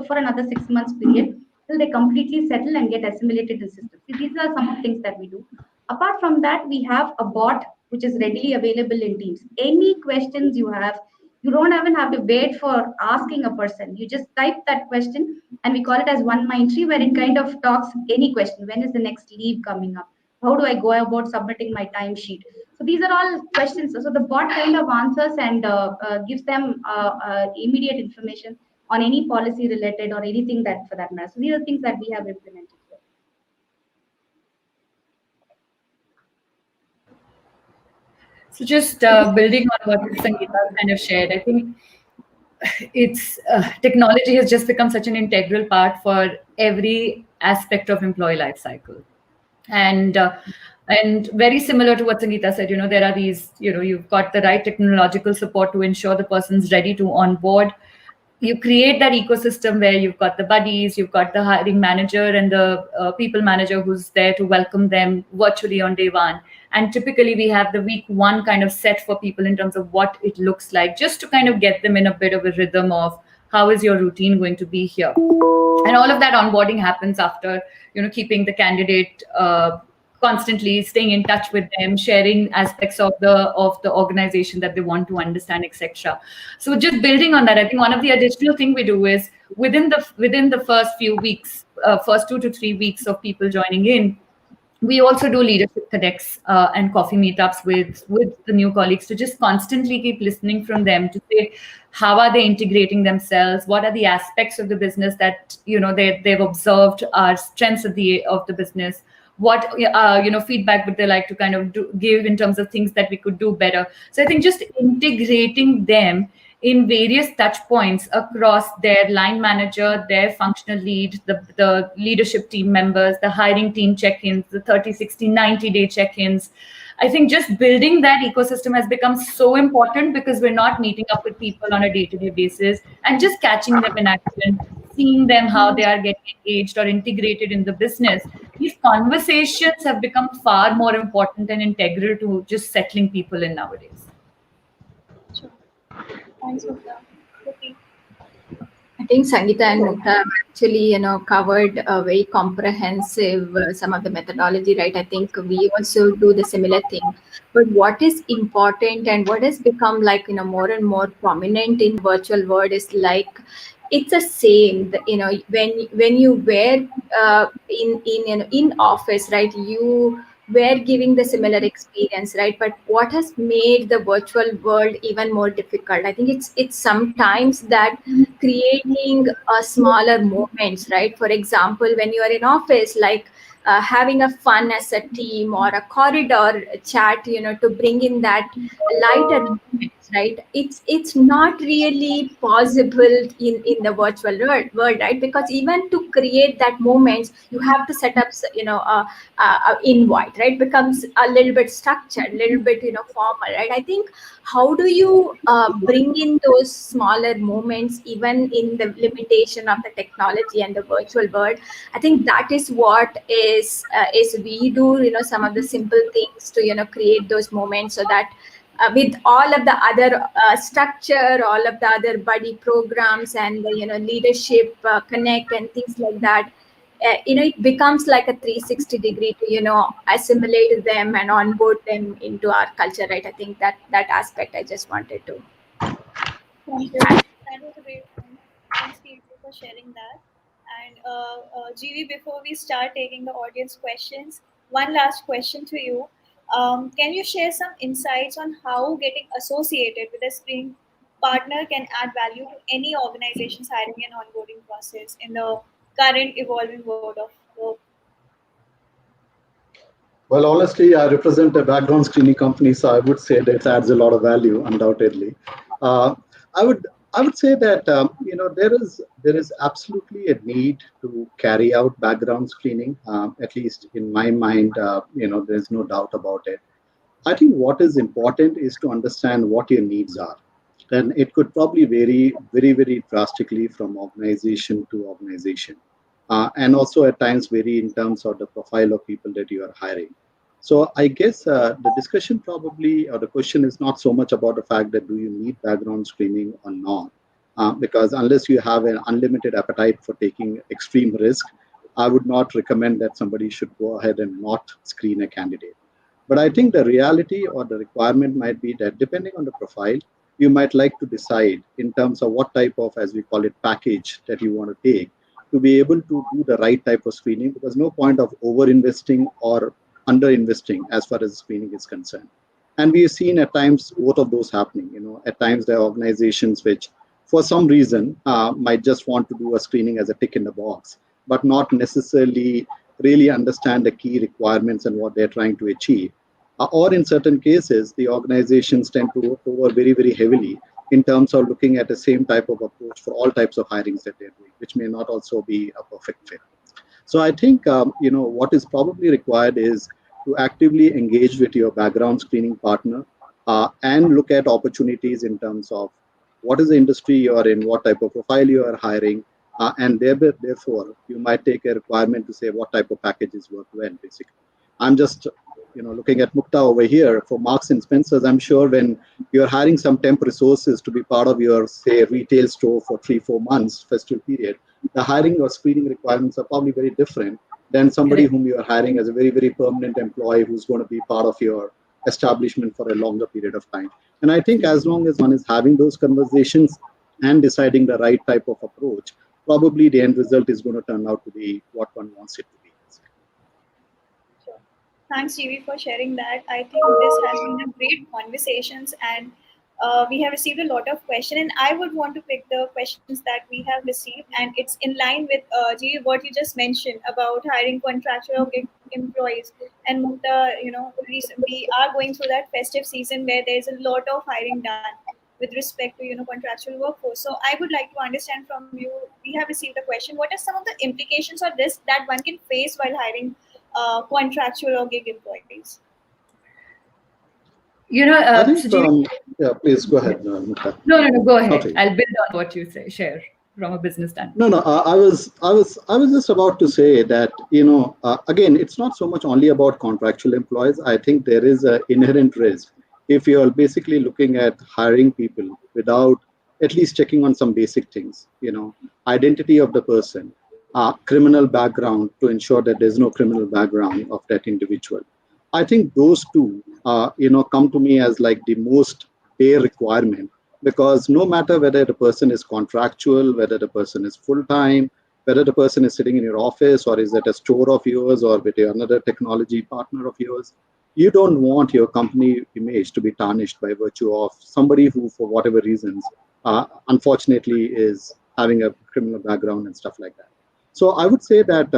for another 6 months period till they completely settle and get assimilated in the system. See, these are some of the things that we do. Apart from that, we have a bot which is readily available in Teams. Any questions you have, you don't even have to wait for asking a person. You just type that question, and we call it as one mind tree, where it kind of talks any question. When is the next leave coming up? How do I go about submitting my timesheet? So these are all questions. So the bot kind of answers and gives them immediate information on any policy related or anything that for that matter. So these are things that we have implemented here. So just building on what Sangeeta kind of shared, I think it's technology has just become such an integral part for every aspect of employee life cycle. And very similar to what Sangeeta said, there are these, you've got the right technological support to ensure the person's ready to onboard. You create that ecosystem where you've got the buddies, you've got the hiring manager and the people manager who's there to welcome them virtually on day one. And typically we have the week one kind of set for people in terms of what it looks like, just to kind of get them in a bit of a rhythm of how is your routine going to be here. And all of that onboarding happens after, keeping the candidate constantly staying in touch with them, sharing aspects of the organization that they want to understand, etc. So just building on that, I think one of the additional thing we do is within the first few weeks, first 2 to 3 weeks of people joining in, we also do leadership connects and coffee meetups with the new colleagues to just constantly keep listening from them to say how are they integrating themselves, what are the aspects of the business that they've observed are strengths of the business, what feedback would they like to kind of give in terms of things that we could do better. So I think just integrating them in various touch points across their line manager, their functional lead, the leadership team members, the hiring team check-ins, the 30, 60, 90-day check-ins. I think just building that ecosystem has become so important because we're not meeting up with people on a day-to-day basis and just catching them in action, seeing them how they are getting engaged or integrated in the business. These conversations have become far more important and integral to just settling people in nowadays. Sure. Thanks, Mukta. Okay. I think Sangeeta and Mukta have actually, covered a very comprehensive some of the methodology, right? I think we also do the similar thing. But what is important and what has become like, more and more prominent in virtual world is like, it's the same, when you were in office, right? You were giving the similar experience, right? But what has made the virtual world even more difficult, I think it's sometimes that creating a smaller moments, right? For example, when you are in office, like having a fun as a team or a corridor chat, to bring in that lighter moments, right? It's not really possible in the virtual world, right? Because even to create that moments, you have to set up, invite, right? Becomes a little bit structured, a little bit, formal, right? I think how do you bring in those smaller moments even in the limitation of the technology and the virtual world? I think that is what is we do, some of the simple things to create those moments, so that with all of the other structure, all of the other buddy programs and the leadership connect and things like that, it becomes like a 360-degree to assimilate them and onboard them into our culture, right? I think that aspect I just wanted to. Thank you. That was a great point. Thanks, Steve, for sharing that. And GV, before we start taking the audience questions, one last question to you. Can you share some insights on how getting associated with a screen partner can add value to any organization's hiring and onboarding process in the current evolving world of work? Well, honestly, I represent a background screening company, so I would say that it adds a lot of value, undoubtedly. Uh, I would I would say that there is absolutely a need to carry out background screening. At least in my mind, there's no doubt about it. I think what is important is to understand what your needs are, and it could probably vary very, very drastically from organization to organization. and also at times vary in terms of the profile of people that you are hiring. So I guess the discussion probably, or the question is not so much about the fact that do you need background screening or not, because unless you have an unlimited appetite for taking extreme risk, I would not recommend that somebody should go ahead and not screen a candidate. But I think the reality or the requirement might be that depending on the profile, you might like to decide in terms of what type of, as we call it, package that you want to take to be able to do the right type of screening, because no point of over investing or under investing as far as screening is concerned. And we have seen at times both of those happening. At times there are organizations which for some reason might just want to do a screening as a tick in the box, but not necessarily really understand the key requirements and what they're trying to achieve. Or in certain cases, the organizations tend to work over very, very heavily in terms of looking at the same type of approach for all types of hirings that they're doing, which may not also be a perfect fit. So I think what is probably required is to actively engage with your background screening partner and look at opportunities in terms of what is the industry you are in, what type of profile you are hiring, and therefore you might take a requirement to say what type of packages work well. Basically, I'm just looking at Mukta over here for Marks and Spencers. I'm sure when you're hiring some temp resources to be part of your, say, retail store for 3-4 months festive period, the hiring or screening requirements are probably very different than somebody whom you are hiring as a very, very permanent employee who's going to be part of your establishment for a longer period of time. And I think as long as one is having those conversations and deciding the right type of approach, probably the end result is going to turn out to be what one wants it to be. Thanks, GV, for sharing that. I think this has been a great conversations, and we have received a lot of questions. And I would want to pick the questions that we have received, and it's in line with GV what you just mentioned about hiring contractual employees. And Mukta, we are going through that festive season where there's a lot of hiring done with respect to contractual workforce. So I would like to understand from you. We have received a question. What are some of the implications or risks that one can face while hiring contractual or gig employees? I think, Sujit, please go ahead, Mukta. no, go ahead. Okay. I'll build on what you share from a business standpoint. No. I was just about to say that again, it's not so much only about contractual employees. I think there is an inherent risk if you are basically looking at hiring people without at least checking on some basic things. Identity of the person, criminal background to ensure that there's no criminal background of that individual. I think those two, come to me as like the most bare requirement, because no matter whether the person is contractual, whether the person is full-time, whether the person is sitting in your office or is at a store of yours or with another technology partner of yours, you don't want your company image to be tarnished by virtue of somebody who, for whatever reasons, unfortunately is having a criminal background and stuff like that. So I would say that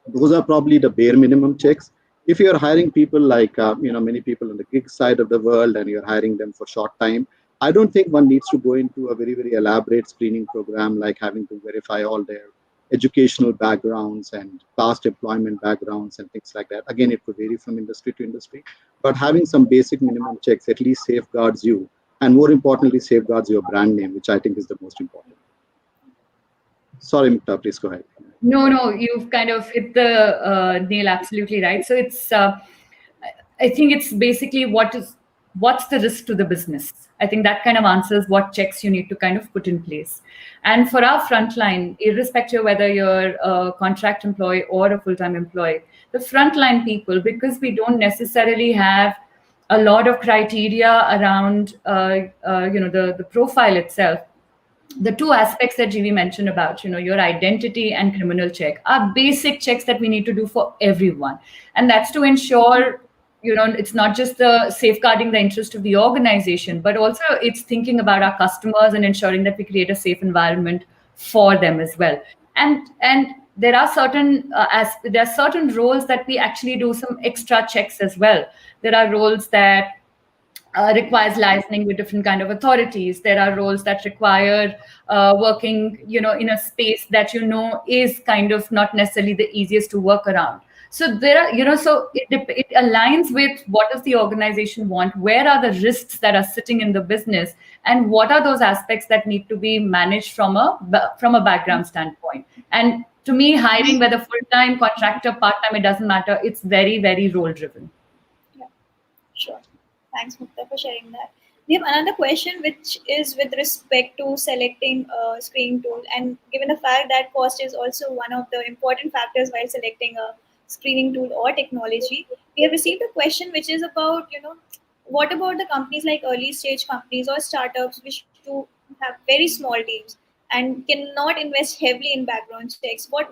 those are probably the bare minimum checks. If you're hiring people like, many people on the gig side of the world and you're hiring them for short time, I don't think one needs to go into a very, very elaborate screening program like having to verify all their educational backgrounds and past employment backgrounds and things like that. Again, it could vary from industry to industry, but having some basic minimum checks at least safeguards you, and more importantly, safeguards your brand name, which I think is the most important. Sorry, Mukta, please go ahead. No, you've kind of hit the nail absolutely right. So it's, I think it's basically what's the risk to the business. I think that kind of answers what checks you need to kind of put in place. And for our frontline, irrespective of whether you're a contract employee or a full-time employee, the frontline people, because we don't necessarily have a lot of criteria around, the profile itself. The two aspects that GV mentioned about, your identity and criminal check are basic checks that we need to do for everyone. And that's to ensure, it's not just the safeguarding the interest of the organization, but also it's thinking about our customers and ensuring that we create a safe environment for them as well. And there are certain roles that we actually do some extra checks as well. There are roles that requires licensing with different kind of authorities. There are roles that require working, in a space that is kind of not necessarily the easiest to work around. So there are, so it aligns with what does the organization want, where are the risks that are sitting in the business, and what are those aspects that need to be managed from a background standpoint. And To me, hiring whether full time, contractor, part time, it doesn't matter. It's very, very role driven. Yeah, sure. Thanks, Mukta, for sharing that. We have another question, which is with respect to selecting a screening tool. And given the fact that cost is also one of the important factors while selecting a screening tool or technology, we have received a question which is about, what about the companies like early stage companies or startups which do have very small teams and cannot invest heavily in background checks? What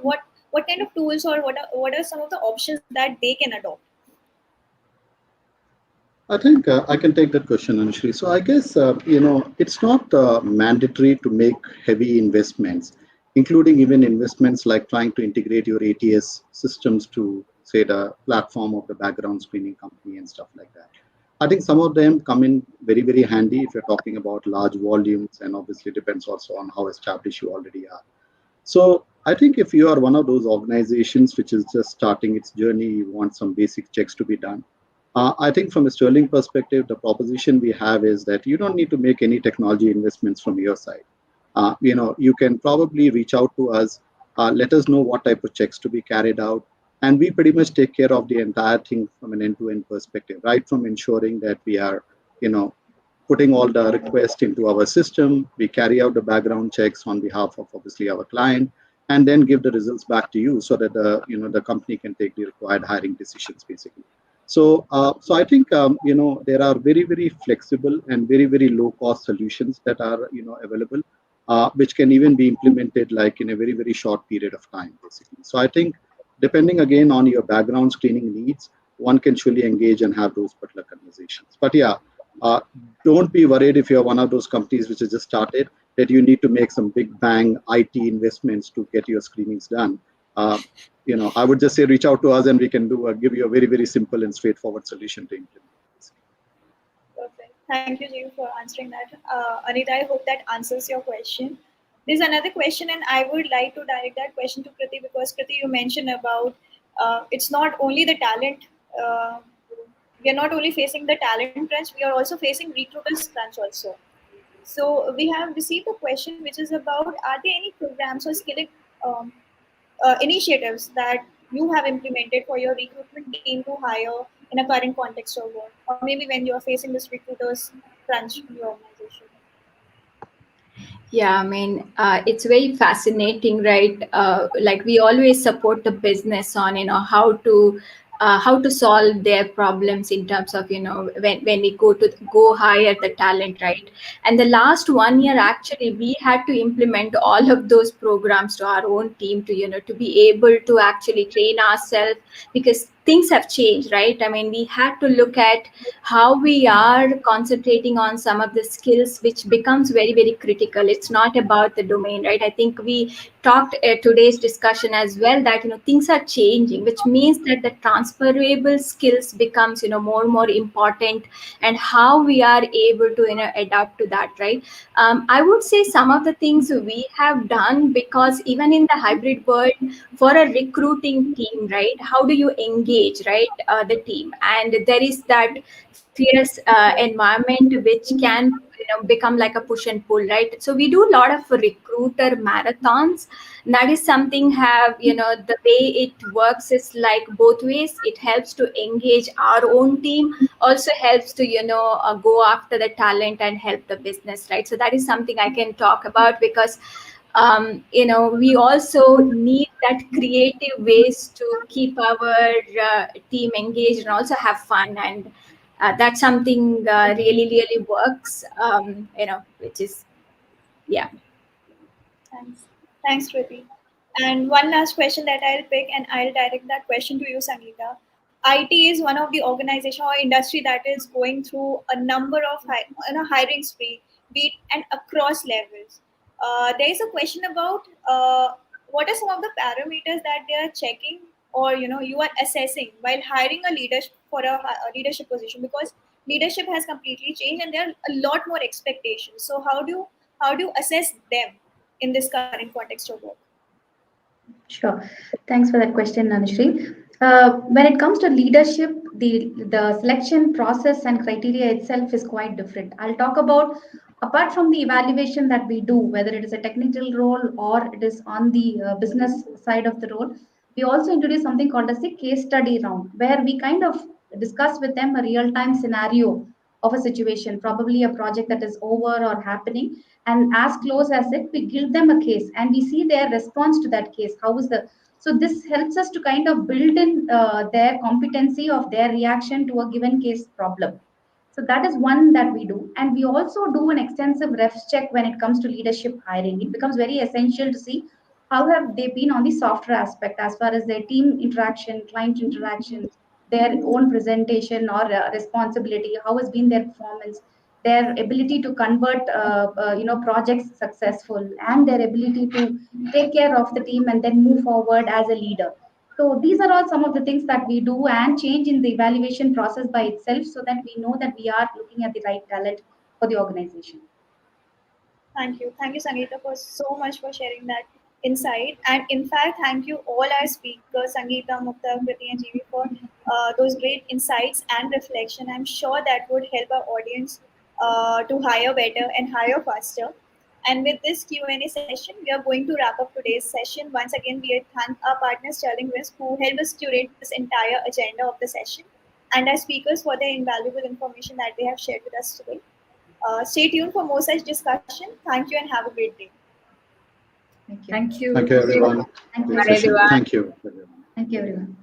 kind of tools, or what are some of the options that they can adopt? I think I can take that question, Anushri. So I guess it's not mandatory to make heavy investments, including even investments like trying to integrate your ATS systems to, say, the platform of the background screening company and stuff like that. I think some of them come in very, very handy if you're talking about large volumes, and obviously depends also on how established you already are. So I think if you are one of those organizations which is just starting its journey, you want some basic checks to be done. I think from a Sterling perspective, the proposition we have is that you don't need to make any technology investments from your side. You can probably reach out to us, let us know what type of checks to be carried out, and we pretty much take care of the entire thing from an end-to-end perspective, right from ensuring that we are, you know, putting all the requests into our system. We carry out the background checks on behalf of obviously our client, and then give the results back to you so that the company can take the required hiring decisions basically. So I think there are very, very flexible and very, very low cost solutions that are available, which can even be implemented like in a very, very short period of time basically. So I think depending again on your background screening needs, one can surely engage and have those particular conversations. But yeah, uh, don't be worried if you're one of those companies which has just started that you need to make some big bang IT investments to get your screenings done. Uh, I would just say reach out to us and we can give you a very, very simple and straightforward solution to implement. Perfect. Thank you, Jeev, for answering that. Anita, I hope that answers your question. There's another question, and I would like to direct that question to Kriti, because Kriti, you mentioned about it's not only the talent. We are not only facing the talent crunch, we are also facing recruiters crunch also. So we have received a question which is about, are there any programs or skilling um, initiatives that you have implemented for your recruitment team to hire in a current context of work, or maybe when you are facing this recruiters crunch in your organization? Yeah, I mean, it's very fascinating, right? Like we always support the business on, how to solve their problems in terms of, when we go hire the talent, right? And the last 1 year, actually, we had to implement all of those programs to our own team to, to be able to actually train ourselves, because things have changed, right? I mean, we had to look at how we are concentrating on some of the skills which becomes very, very critical. It's not about the domain, right? I think we talked today's discussion as well that things are changing, which means that the transferable skills becomes more and more important, and how we are able to adapt to that, right? I would say some of the things we have done, because even in the hybrid world, for a recruiting team, right, how do you engage, right, the team? And there is that fierce environment which can become like a push and pull, right? So we do a lot of recruiter marathons. That is something, have the way it works is like both ways. It helps to engage our own team, also helps to go after the talent and help the business, right? So that is something I can talk about, because we also need that creative ways to keep our team engaged and also have fun. And that's something really, really works, which is, yeah. Thanks. Thanks, Kriti. And one last question that I'll pick, and I'll direct that question to you, Sangeeta. IT is one of the organization or industry that is going through a number of hiring spree, be it and across levels. There is a question about what are some of the parameters that they are checking, or you are assessing while hiring a leader for a leadership position, because leadership has completely changed and there are a lot more expectations. So how do you assess them in this current context of work? Sure. Thanks for that question, Anushri. When it comes to leadership, the selection process and criteria itself is quite different. I'll talk about Apart from the evaluation that we do, whether it is a technical role or it is on the business side of the role, we also introduce something called as a case study round, where we kind of discuss with them a real time scenario of a situation, probably a project that is over or happening, and as close as it, we give them a case and we see their response to that case. How is the so this helps us to kind of build in their competency of their reaction to a given case problem. So that is one that we do. And we also do an extensive refs check when it comes to leadership hiring. It becomes very essential to see how have they been on the software aspect as far as their team interaction, client interaction, their own presentation or responsibility, how has been their performance, their ability to convert projects successful, and their ability to take care of the team and then move forward as a leader. So these are all some of the things that we do and change in the evaluation process by itself so that we know that we are looking at the right talent for the organization. Thank you. Thank you, Sangeeta, for so much for sharing that insight. And in fact, thank you all our speakers, Sangeeta, Mukta, Kriti, and Jeevi, for those great insights and reflection. I'm sure that would help our audience to hire better and hire faster. And with this Q&A session, we are going to wrap up today's session. Once again, we thank our partner Sterling Risk, who helped us curate this entire agenda of the session, and our speakers for their invaluable information that they have shared with us today. Stay tuned for more such discussion. Thank you and have a great day. Thank you. Thank Thank you. you, everyone. Thank Great you. Bye, session. everyone. Thank you, everyone. Thank you, everyone.